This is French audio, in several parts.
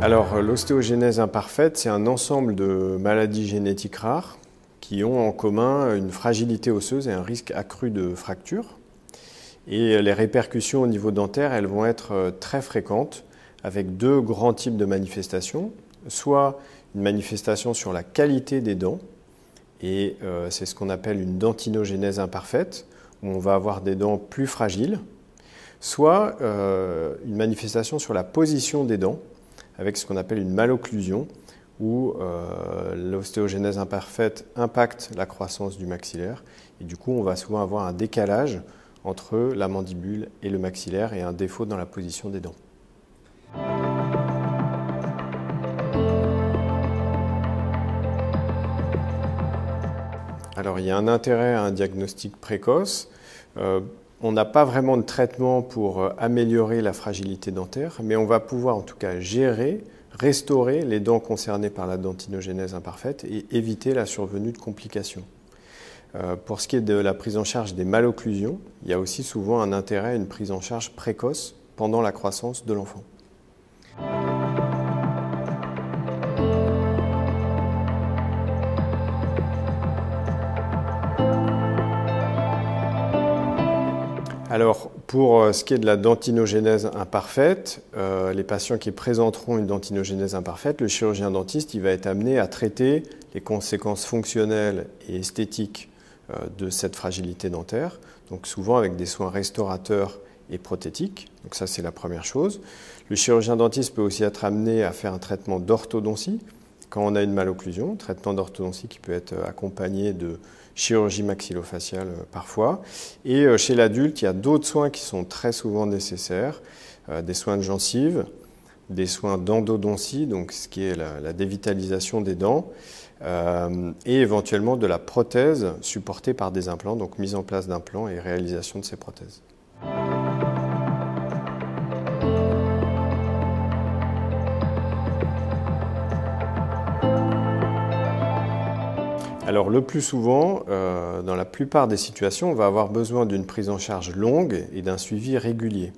Alors, l'ostéogenèse imparfaite, c'est un ensemble de maladies génétiques rares qui ont en commun une fragilité osseuse et un risque accru de fracture. Et les répercussions au niveau dentaire, elles vont être très fréquentes avec deux grands types de manifestations. Soit une manifestation sur la qualité des dents, et c'est ce qu'on appelle une dentinogénèse imparfaite, où on va avoir des dents plus fragiles. Soit une manifestation sur la position des dents, avec ce qu'on appelle une malocclusion, où l'ostéogenèse imparfaite impacte la croissance du maxillaire. Et du coup, on va souvent avoir un décalage entre la mandibule et le maxillaire et un défaut dans la position des dents. Alors, il y a un intérêt à un diagnostic précoce. On n'a pas vraiment de traitement pour améliorer la fragilité dentaire, mais on va pouvoir en tout cas gérer, restaurer les dents concernées par la dentinogénèse imparfaite et éviter la survenue de complications. Pour ce qui est de la prise en charge des malocclusions, il y a aussi souvent un intérêt à une prise en charge précoce pendant la croissance de l'enfant. Alors, pour ce qui est de la dentinogénèse imparfaite, les patients qui présenteront une dentinogénèse imparfaite, le chirurgien dentiste il va être amené à traiter les conséquences fonctionnelles et esthétiques de cette fragilité dentaire, donc souvent avec des soins restaurateurs et prothétiques. Donc ça, c'est la première chose. Le chirurgien dentiste peut aussi être amené à faire un traitement d'orthodontie quand on a une malocclusion, traitement d'orthodontie qui peut être accompagné de chirurgie maxillofaciale parfois. Et chez l'adulte, il y a d'autres soins qui sont très souvent nécessaires, des soins de gencives, des soins d'endodontie, donc ce qui est la dévitalisation des dents, et éventuellement de la prothèse supportée par des implants, donc mise en place d'implants et réalisation de ces prothèses. Alors le plus souvent, dans la plupart des situations, on va avoir besoin d'une prise en charge longue et d'un suivi régulier.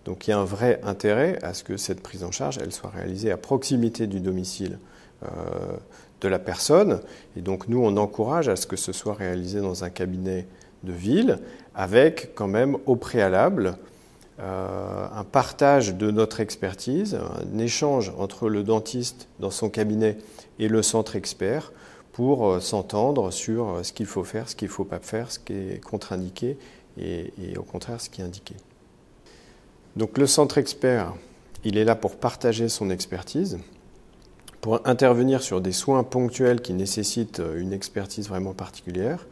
Donc il y a un vrai intérêt à ce que cette prise en charge elle soit réalisée à proximité du domicile de la personne. Et donc nous, on encourage à ce que ce soit réalisé dans un cabinet de ville, avec quand même au préalable un partage de notre expertise, un échange entre le dentiste dans son cabinet et le centre expert, pour s'entendre sur ce qu'il faut faire, ce qu'il ne faut pas faire, ce qui est contre-indiqué et au contraire ce qui est indiqué. Donc le centre expert, il est là pour partager son expertise, pour intervenir sur des soins ponctuels qui nécessitent une expertise vraiment particulière,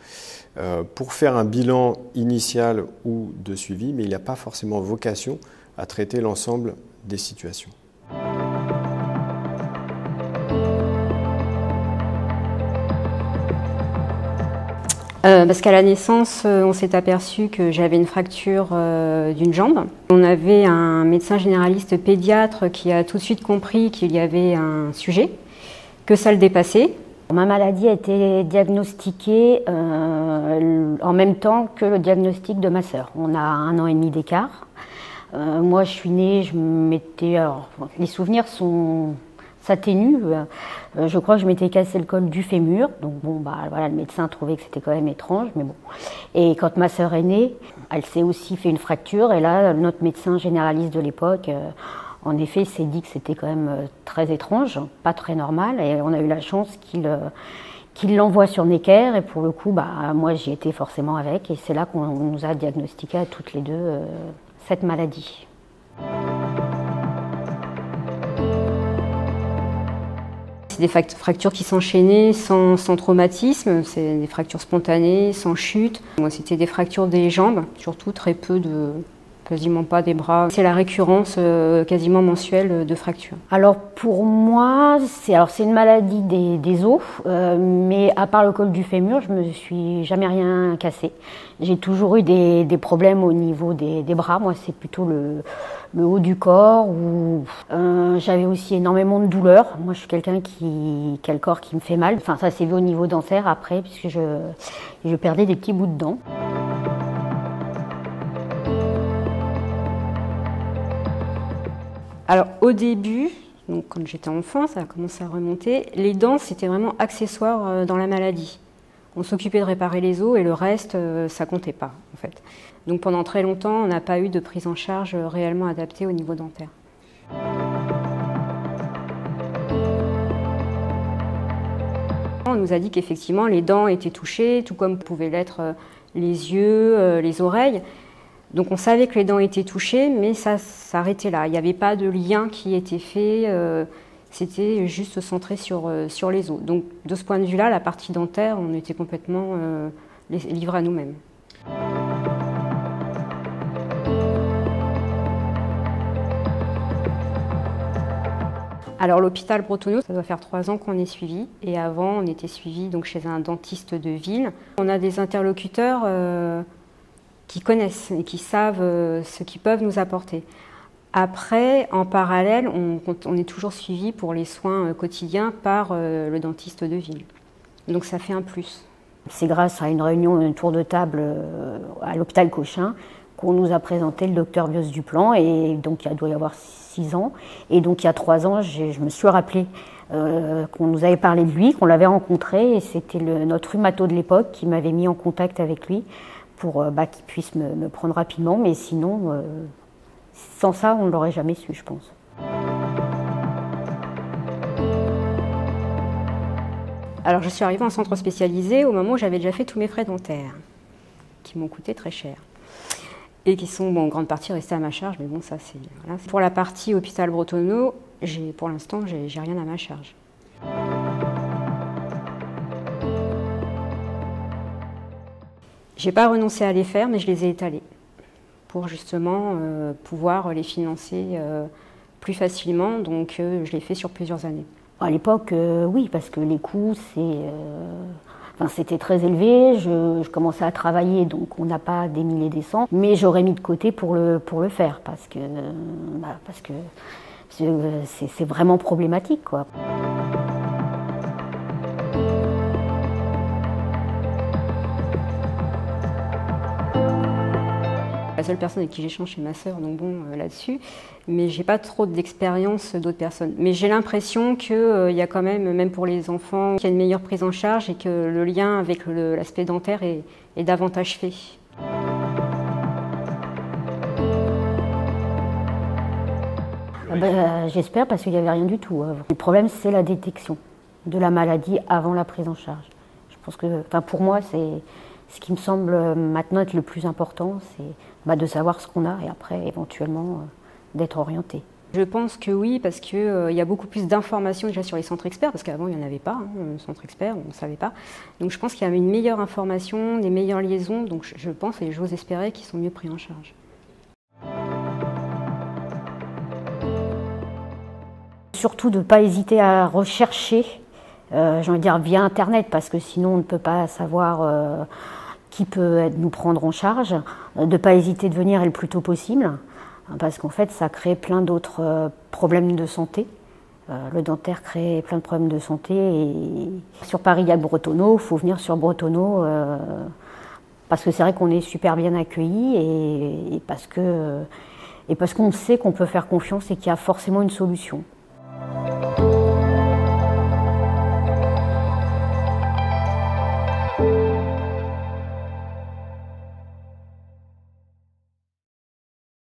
pour faire un bilan initial ou de suivi, mais il n'a pas forcément vocation à traiter l'ensemble des situations. Parce qu'à la naissance, on s'est aperçu que j'avais une fracture d'une jambe. On avait un médecin généraliste pédiatre qui a tout de suite compris qu'il y avait un sujet, que ça le dépassait. Ma maladie a été diagnostiquée en même temps que le diagnostic de ma sœur. On a 1 an et demi d'écart. Moi, je suis née, les souvenirs s'atténuent. Je crois que je m'étais cassé le col du fémur. Donc bon, voilà, le médecin trouvait que c'était quand même étrange, mais bon. Et quand ma sœur est née, elle s'est aussi fait une fracture. Et là, notre médecin généraliste de l'époque, en effet, s'est dit que c'était quand même très étrange, pas très normal. Et on a eu la chance qu'il l'envoie sur Necker. Et pour le coup, moi, j'y étais forcément avec. Et c'est là qu'on nous a diagnostiqué à toutes les deux cette maladie. C'est des fractures qui s'enchaînaient sans traumatisme, c'est des fractures spontanées, sans chute. Moi, c'était des fractures des jambes, surtout très peu quasiment pas des bras. C'est la récurrence quasiment mensuelle de fractures. Alors pour moi, c'est une maladie des os, mais à part le col du fémur, je me suis jamais rien cassé. J'ai toujours eu des problèmes au niveau des bras. Moi, c'est plutôt le haut du corps. J'avais aussi énormément de douleurs. Moi, je suis quelqu'un qui a le corps qui me fait mal. Enfin, ça s'est vu au niveau dentaire après, puisque je perdais des petits bouts de dents. Alors au début, Donc quand j'étais enfant, ça a commencé à remonter. Les dents, c'était vraiment accessoire dans la maladie. On s'occupait de réparer les os et le reste, ça comptait pas en fait. Donc pendant très longtemps, on n'a pas eu de prise en charge réellement adaptée au niveau dentaire. On nous a dit qu'effectivement les dents étaient touchées, tout comme pouvaient l'être les yeux, les oreilles. Donc on savait que les dents étaient touchées, mais ça s'arrêtait là. Il n'y avait pas de lien qui était fait, c'était juste centré sur les os. Donc de ce point de vue-là, la partie dentaire, on était complètement livrés à nous-mêmes. Alors l'hôpital Bretonneau, ça doit faire 3 ans qu'on est suivi. Et avant, on était suivi donc, chez un dentiste de ville. On a des interlocuteurs qui connaissent et qui savent ce qu'ils peuvent nous apporter. Après, en parallèle, on est toujours suivi pour les soins quotidiens par le dentiste de ville. Donc ça fait un plus. C'est grâce à une réunion, un tour de table à l'hôpital Cochin qu'on nous a présenté le docteur Bios Duplan, et donc il doit y avoir 6 ans. Et donc il y a 3 ans, je me suis rappelé qu'on nous avait parlé de lui, qu'on l'avait rencontré, et c'était notre rhumato de l'époque qui m'avait mis en contact avec lui pour qu'il puisse me prendre rapidement. Mais sinon, sans ça, on ne l'aurait jamais su, je pense. Alors je suis arrivée en centre spécialisé au moment où j'avais déjà fait tous mes frais dentaires, qui m'ont coûté très cher. Et qui sont en grande partie restés à ma charge, mais bon, ça c'est... Voilà. Pour la partie hôpital Bretonneau, pour l'instant, j'ai rien à ma charge. J'ai pas renoncé à les faire, mais je les ai étalés pour justement pouvoir les financer plus facilement, donc je l'ai fait sur plusieurs années. À l'époque, oui, parce que les coûts, c'était très élevé. Je commençais à travailler, donc on n'a pas des milliers des cents, mais j'aurais mis de côté pour le faire, parce que c'est vraiment problématique, quoi. La seule personne avec qui j'échange, c'est ma sœur, donc bon, là-dessus. Mais j'ai pas trop d'expérience d'autres personnes. Mais j'ai l'impression qu'il y a quand même pour les enfants, qu'il y a une meilleure prise en charge et que le lien avec l'aspect dentaire est davantage fait. J'espère, parce qu'il n'y avait rien du tout. Le problème, c'est la détection de la maladie avant la prise en charge. Je pense que, pour moi, c'est ce qui me semble maintenant être le plus important, c'est de savoir ce qu'on a et après, éventuellement, d'être orienté. Je pense que oui, parce qu'il y a beaucoup plus d'informations déjà sur les centres experts, parce qu'avant, il n'y en avait pas, centre expert, on ne savait pas. Donc je pense qu'il y a une meilleure information, des meilleures liaisons, donc je pense et j'ose espérer qu'ils sont mieux pris en charge. Surtout de ne pas hésiter à rechercher, j'ai envie de dire via Internet, parce que sinon on ne peut pas savoir qui peut nous prendre en charge. De ne pas hésiter de venir le plus tôt possible, parce qu'en fait ça crée plein d'autres problèmes de santé. Le dentaire crée plein de problèmes de santé. Et sur Paris, il y a Bretonneau, il faut venir sur Bretonneau, parce que c'est vrai qu'on est super bien accueillis et parce qu'on sait qu'on peut faire confiance et qu'il y a forcément une solution.